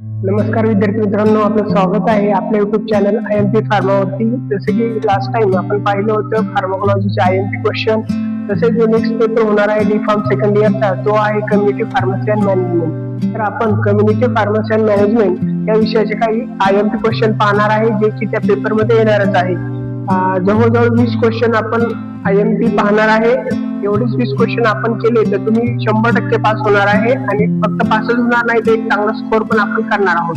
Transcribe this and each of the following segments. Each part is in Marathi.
नमस्कार विद्यार्थी मित्रांनो, आपलं स्वागत आहे आपल्या युट्यूब चॅनल IMP फार्मावरती. जसं की लास्ट टाइम आपण पाहिलं होतं फार्माकोलॉजीचे IMP क्वेश्चन. तसेच जो नेक्स्ट पेपर होणार आहे D.Pharm सेकंड इयरचा, तो आहे कम्युनिटी फार्मसी अँड मॅनेजमेंट. तर आपण कम्युनिटी फार्मसी अँड मॅनेजमेंट या विषयाचे काही IMP क्वेश्चन पाहणार आहे, जे की त्या पेपरमध्ये येणारच आहे. जवळजवळ 20 क्वेश्चन आपण IMP पाहणार आहे. एवढेच 20 क्वेश्चन आपण केले तर तुम्ही 100% पास होणार आहे, आणि फक्त पासच होणार नाही तर एक चांगला स्कोर पण आपण करणार आहोत.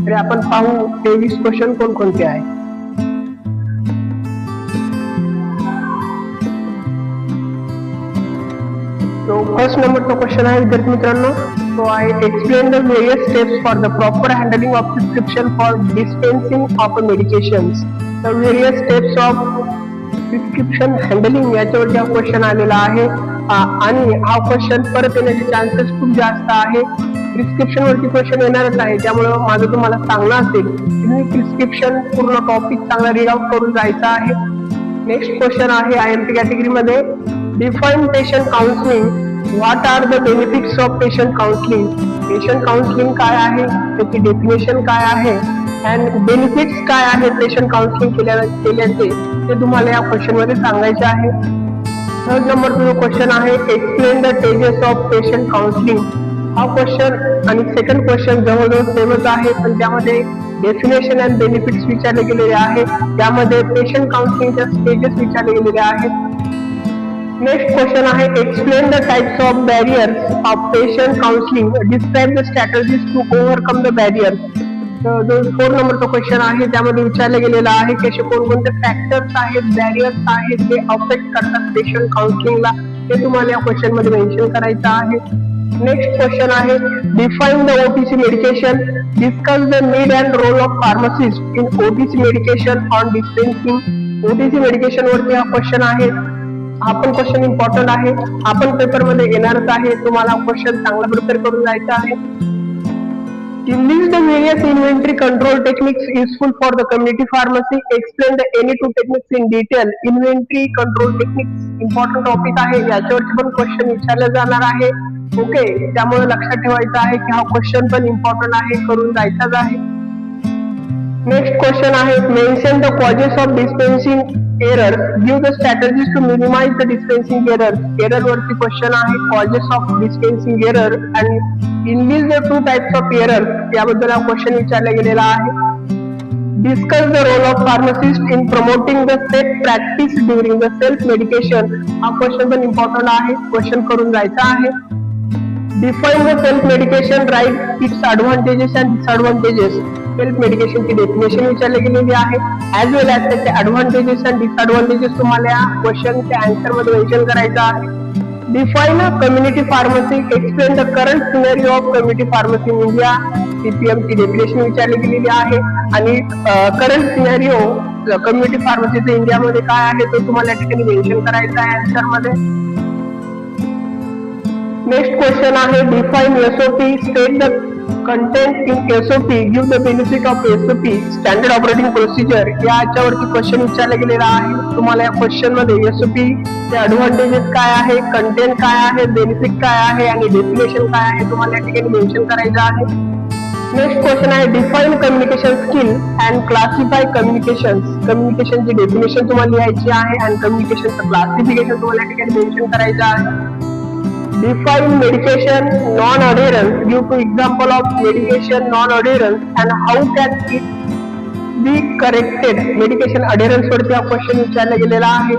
तरी आपण पाहू ते 20 क्वेश्चन कोणकोणते आहे. फर्स्ट नंबरचा क्वेश्चन आहे विद्यार्थी मित्रांनो, तो आहे explain the various steps for the proper handling of prescription for dispensing of medications. The various steps of prescription handling याच्यावरती हा क्वेश्चन आलेला आहे, आणि हा क्वेश्चन परत येण्याचे चान्सेस खूप जास्त आहे. प्रिस्क्रिप्शन वरती क्वेश्चन येणारच आहे, त्यामुळे माझं तुम्हाला सांगणं असेल तुम्ही प्रिस्क्रिप्शन पूर्ण टॉपिक चांगला रीड आउट करून जायचा आहे. नेक्स्ट क्वेश्चन आहे IMP कॅटेगरी मध्ये, define patient counselling. What are the benefits of patient counselling. Patient counselling काय आहे, त्याची डेफिनेशन काय आहे, अँड बेनिफिट्स काय आहे पेशंट काउन्सिलिंग केल्याचे, ते तुम्हाला या क्वेश्चन मध्ये सांगायचे आहे. थर्ड नंबरचा जो क्वेश्चन आहे, explain the stages of patient counselling. हा क्वेश्चन आणि सेकंड क्वेश्चन जवळजवळ सेमच आहे, पण त्यामध्ये डेफिनेशन अँड बेनिफिट्स विचारले गेलेले आहे. त्यामध्ये पेशंट काउन्सिलिंगच्या स्टेजेस विचारले गेलेले आहेत. नेक्स्ट क्वेश्चन आहे, explain the types of barriers of patient counselling. Describe the strategies to overcome the barriers. जो 4 नंबरचा क्वेश्चन आहे, त्यामध्ये विचारलं गेलेलं आहे की असे कोणकोणते फॅक्टर्स आहेत, बॅरियर्स आहेत जे अफेक्ट करतात पेशंट काउन्सिलिंगला, ते तुम्हाला या क्वेश्चन मध्ये मेन्शन करायचं आहे. नेक्स्ट क्वेश्चन आहे, define the OTC medication. Discuss the need and role of pharmacist in OTC medication on dispensing. OTC medication वरती हा क्वेश्चन आहे. हा पण क्वेश्चन इम्पॉर्टंट आहे, आपण पेपर मध्ये येणारच आहे, तुम्हाला क्वेश्चन चांगला प्रिपेअर करून जायचा आहे. List the various inventory control techniques useful for the community pharmacy. Explain the any two techniques in detail. Inventory control techniques important topic आहे, याच्यावरती पण क्वेश्चन विचारले जाणार आहे. ओके, त्यामुळे लक्षात ठेवायचं आहे की हा क्वेश्चन पण इम्पॉर्टंट आहे, करून जायचाच आहे. नेक्स्ट क्वेश्चन आहे, mention the causes of dispensing error. Give the strategies to minimise the dispensing error. Error वरती क्वेश्चन आहे, causes of dispensing error and enlist the 2 types of error. याबद्दल हा क्वेश्चन विचारला गेलेला आहे. Discuss the role of pharmacist in promoting the safe practice during the self medication. हा क्वेश्चन पण इम्पॉर्टंट आहे, क्वेश्चन करून जायचा आहे. Define the self medication, right it's advantages and disadvantages. Self मेडिकेशनची डेफिनेशन विचारली गेलेली आहे, ऍज वेल ऍज त्याचे ऍडव्हान्टेजेस अँड डिसएडव्हान्टेजेस तुम्हाला या क्वेश्चनच्या आन्सर मध्ये मेन्शन करायचं आहे. Define a community pharmacy. Explain the current scenario of community pharmacy in India. CPM ची डेफिनेशन विचारली गेलेली आहे, आणि करंट सिनेरिओ कम्युनिटी फार्मसीचं इंडियामध्ये काय आहे तो तुम्हाला या ठिकाणी मेन्शन करायचा आहे आन्सर मध्ये. नेक्स्ट क्वेश्चन आहे, define SOP. State the content in SOP. Give the benefit of SOP. Standard operating procedure. याच्यावरती क्वेश्चन विचारला गेलेला आहे. तुम्हाला या क्वेश्चन मध्ये SOP चे ऍडव्हान्टेजेस काय आहे, कंटेंट काय आहे, बेनिफिट काय आहे आणि डेफिनेशन काय आहे तुम्हाला या ठिकाणी मेन्शन करायचं आहे. नेक्स्ट क्वेश्चन आहे, define communication skill and classify communications. कम्युनिकेशनची डेफिनेशन तुम्हाला लिहायची आहे, आणि कम्युनिकेशनचं क्लासिफिकेशन तुम्हाला या ठिकाणी मेन्शन करायचं आहे. Define medication non-adherence. Give 2 example of medication non-adherence and how can it be corrected. Medication adherence वरती हा क्वेश्चन विचारला गेलेला आहे.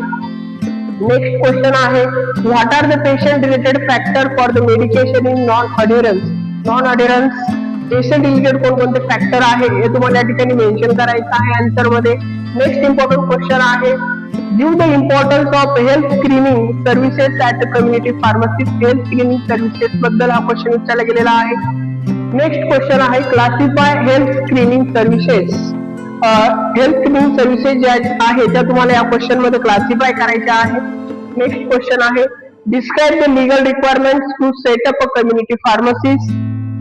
नेक्स्ट क्वेश्चन आहे, what are the patient related factor for the medication in non-adherence. Non-adherence patient related कोणकोणते फॅक्टर आहे हे तुम्हाला या ठिकाणी मेन्शन करायचं आहे आन्सर मध्ये. नेक्स्ट इम्पॉर्टंट क्वेश्चन आहे, give the importance of health screening services at community pharmacy. Health screening services बद्दल हा क्वेश्चन विचारला गेलेला आहे. नेक्स्ट क्वेश्चन आहे, classify health screening services. Health screening services ज्या आहे त्या तुम्हाला या क्वेश्चन मध्ये क्लासिफाय करायच्या आहे. नेक्स्ट क्वेश्चन आहे, describe the legal requirements to set up a community pharmacies.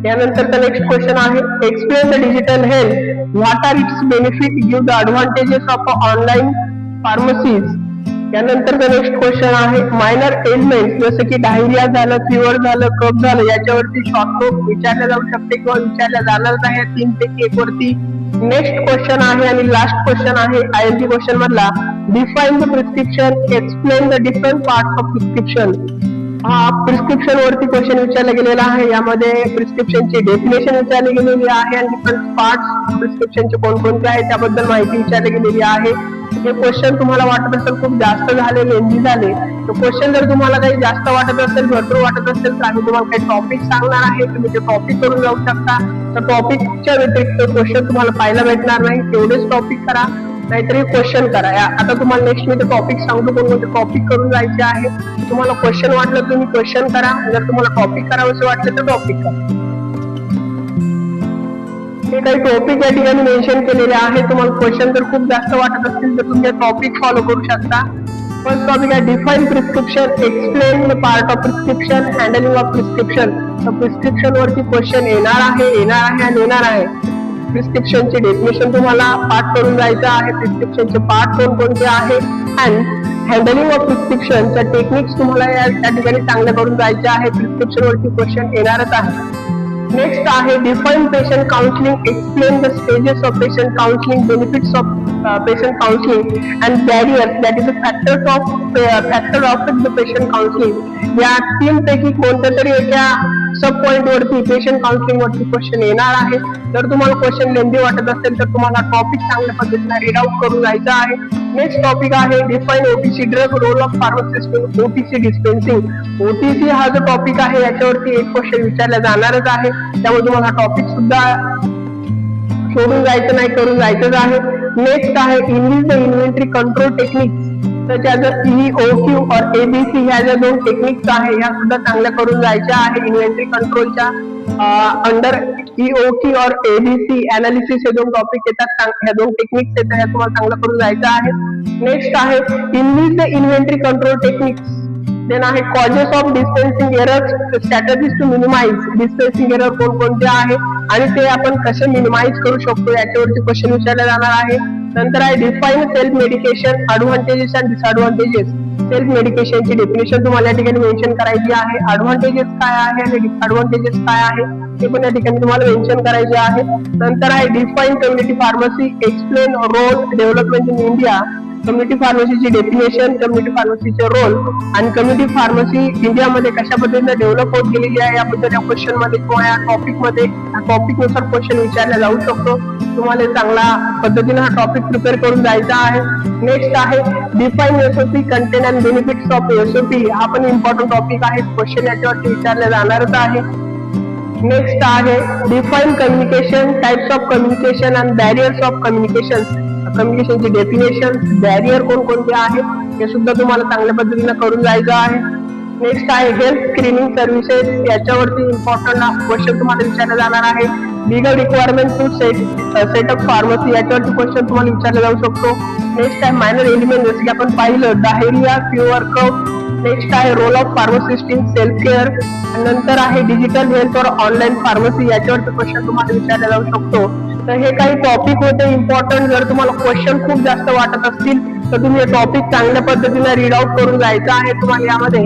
यानंतरचा नेक्स्ट क्वेश्चन आहे, explain the digital health. What are its benefit. Give the advantages of online pharmacies. यानंतरचा नेक्स्ट क्वेश्चन आहे मायनर एलिमेंट जसं की डायरिया झालं, फिवर झालं, कफ झालं याच्यावरती शॉर्ट नोट विचारल्या जाऊ शकते किंवा विचारल्या जाणारच आहे 3 पैकी 1 वरती. नेक्स्ट क्वेश्चन आहे आणि लास्ट क्वेश्चन आहे आयएमपी क्वेश्चन मधला define the prescription, explain the different parts of prescription. हा प्रिस्क्रिप्शन वरती क्वेश्चन विचारला गेलेला आहे. यामध्ये प्रिस्क्रिप्शनची डेफिनेशन विचारली गेलेली आहे आणि डिफरंट पार्ट्स प्रिस्क्रिप्शनचे कोणकोणते आहेत त्याबद्दल माहिती विचारली गेलेली आहे. हे क्वेश्चन तुम्हाला वाटत असेल खूप जास्त झाले, लेंदी झाले, तर क्वेश्चन जर तुम्हाला काही जास्त वाटत असेल, भरपूर वाटत असेल तर आम्ही तुम्हाला काही टॉपिक सांगणार आहे, तुम्ही ते टॉपिक करून जाऊ शकता. तर टॉपिकच्या व्यतिरिक्त क्वेश्चन तुम्हाला पाहायला भेटणार नाही, तेवढेच टॉपिक करा नाहीतरी क्वेश्चन करा. आता तुम्हाला नेक्स्ट मी ते टॉपिक सांगतो कोणकोणते टॉपिक करून जायचे आहे. तुम्हाला क्वेश्चन वाटलं तुम्ही क्वेश्चन करा, जर तुम्हाला टॉपिक करावंसे वाटलं तर टॉपिक करा. हे काही टॉपिक या ठिकाणी मेन्शन केलेले आहे. तुम्हाला क्वेश्चन जर खूप जास्त वाटत असतील तर तुम्ही टॉपिक फॉलो करू शकता. फर्स्ट टॉपिक आहे define prescription, explain the part of prescription, handling of prescription. तर प्रिस्क्रिप्शन वरती क्वेश्चन येणार आहे. प्रिस्क्रिप्शनची डेफिनेशन तुम्हाला पाठ करून जायचं आहे. प्रिस्क्रिप्शनचे पार्ट कोणकोणते आहे अँड हँडलिंग ऑफ प्रिस्क्रिप्शनच्या टेक्निक्स तुम्हाला या ठिकाणी चांगल्या करून जायचे आहे. प्रिस्क्रिप्शन वरती क्वेश्चन येणारच आहे. नेक्स्ट आहे define patient counselling, explain the stages of patient counselling, benefits of patient counselling and barriers that is the factor of the patient counselling. या 3 पैकी कोणत्या तरी एका सब पॉइंट वरती पेशंट काउन्सिलिंग वरती क्वेश्चन येणार आहे. जर तुम्हाला क्वेश्चन लेंदी वाटत असेल तर तुम्हाला टॉपिक चांगल्या पद्धतीने रीड आउट करून जायचं आहे. नेक्स्ट टॉपिक आहे define OTC drug, role of pharmacist in OTC dispensing. OTC हा जो टॉपिक आहे याच्यावरती एक क्वेश्चन विचारला जाणारच आहे, त्यामुळे तुम्हाला टॉपिक सुद्धा सोडून जायचं नाही, करून जायचंच आहे. नेक्स्ट आहे enlist the inventory control techniques. तर त्याचं EOQ और ABC ह्या ज्या 2 टेक्निक्स आहे ह्या सुद्धा चांगल्या करून जायच्या आहे. इन्व्हेंटरी कंट्रोलच्या अंडर EOQ और ABC अनालिसिस हे 2 टॉपिक येतात, ह्या 2 टेक्निक्स येतात, ह्या तुम्हाला चांगलं करून जायचं आहे. नेक्स्ट आहे enlist the inventory control techniques. Then आहे causes of dispensing errors, strategies to minimise dispensing error कोणकोणते आहे आणि ते आपण कसे मिनिमाइज करू शकतो याच्यावरती क्वेश्चन विचारले जाणार आहे. नंतर आहे define self medication, advantages and disadvantages. Self मेडिकेशनची डेफिनेशन तुम्हाला या ठिकाणी मेन्शन करायची आहे. ॲडव्हान्टेजेस काय आहे आणि डिसॲडव्हान्टेजेस काय आहे ते पण या ठिकाणी तुम्हाला मेन्शन करायचे आहे. नंतर आहे define community pharmacy, explain role development in India. Community फार्मसीची डेफिनेशन, कम्युनिटी फार्मसीचे रोल आणि कम्युनिटी फार्मसी इंडियामध्ये कशा पद्धतीने डेव्हलप होत गेलेली आहे याबद्दल या क्वेश्चन मध्ये किंवा या टॉपिक नुसार क्वेश्चन विचारला जाऊ शकतो. तुम्हाला चांगला पद्धतीने हा टॉपिक प्रिपेअर करून जायचा आहे. नेक्स्ट आहे define SOP, content and benefits of SOP. हा पण इम्पॉर्टंट टॉपिक आहे, क्वेश्चन याच्यावरती विचारले जाणारच आहे. नेक्स्ट आहे define communication, types of communication and barriers of communication. कम्युनिकेशनची डेफिनेशन, बॅरियर कोणकोणते आहे हे सुद्धा तुम्हाला चांगल्या पद्धतीने करून जायचं आहे. नेक्स्ट आहे हेल्थ स्क्रीनिंग सर्व्हिसेस. याच्यावरती इम्पॉर्टंट क्वेश्चन तुम्हाला विचारले जाणार आहे. Legal requirement to set up pharmacy, याच्यावरती क्वेश्चन तुम्हाला विचारला जाऊ शकतो. नेक्स्ट आहे मायनर एलिमेंट, जसं की आपण पाहिलं डायरिया, फिवर, कफ. नेक्स्ट आहे role of pharmacist in self care. नंतर आहे डिजिटल हेल्थ और ऑनलाईन फार्मसी, याच्यावरती क्वेश्न तुम्हाला विचारला जाऊ शकतो. तर हे काही टॉपिक होते इम्पॉर्टंट. जर तुम्हाला क्वेश्चन खूप जास्त वाटत असतील तर तुम्ही हे टॉपिक चांगल्या पद्धतीने रीड आउट करून जायचं आहे. तुम्हाला यामध्ये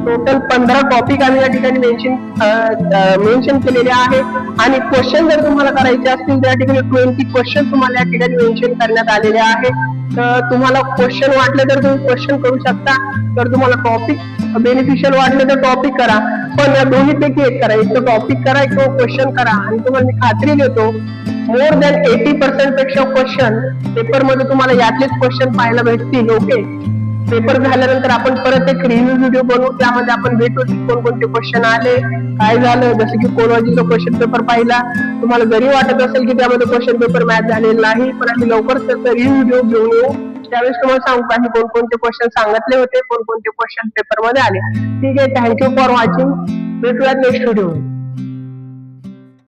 टोटल 15 टॉपिक आम्ही या ठिकाणी मेन्शन केलेले आहे आणि क्वेश्चन जर तुम्हाला करायचे असतील तर या ठिकाणी 20 क्वेश्चन तुम्हाला या ठिकाणी मेन्शन करण्यात आलेले आहे. तर तुम्हाला क्वेश्चन वाटले तर तुम्ही क्वेश्चन करू शकता. तर तुम्हाला टॉपिक बेनिफिशियल वाटले तर टॉपिक करा, पण या दोन्हीपैकी एक करा. एक तर टॉपिक करा किंवा क्वेश्चन करा आणि तुम्हाला मी खात्री देतो मोर दॅन 80% पेक्षा क्वेश्चन पेपर मध्ये तुम्हाला यातलेच क्वेश्चन पाहायला भेटतील. ओके, पेपर झाल्यानंतर आपण परत एक रिव्ह्यू व्हिडिओ बनवू, त्यामध्ये आपण भेटू कोणकोणते क्वेश्चन आले, काय झालं. जसं की कोलॉजीचा क्वेश्चन पेपर पाहिला, तुम्हाला जरी वाटत असेल की त्यामध्ये क्वेश्चन पेपर मॅच झालेला नाही, पण आम्ही लवकरच त्याचा रिव्ह्यू व्हिडिओ घेऊन येऊ. त्यावेळेस तुम्हाला सांगू आम्ही कोणकोणते क्वेश्चन सांगितले होते, कोणकोणते क्वेश्चन पेपर मध्ये आले. ठीक आहे, थँक्यू फॉर वॉचिंग. भेटूयात नेक्स्ट व्हिडिओ.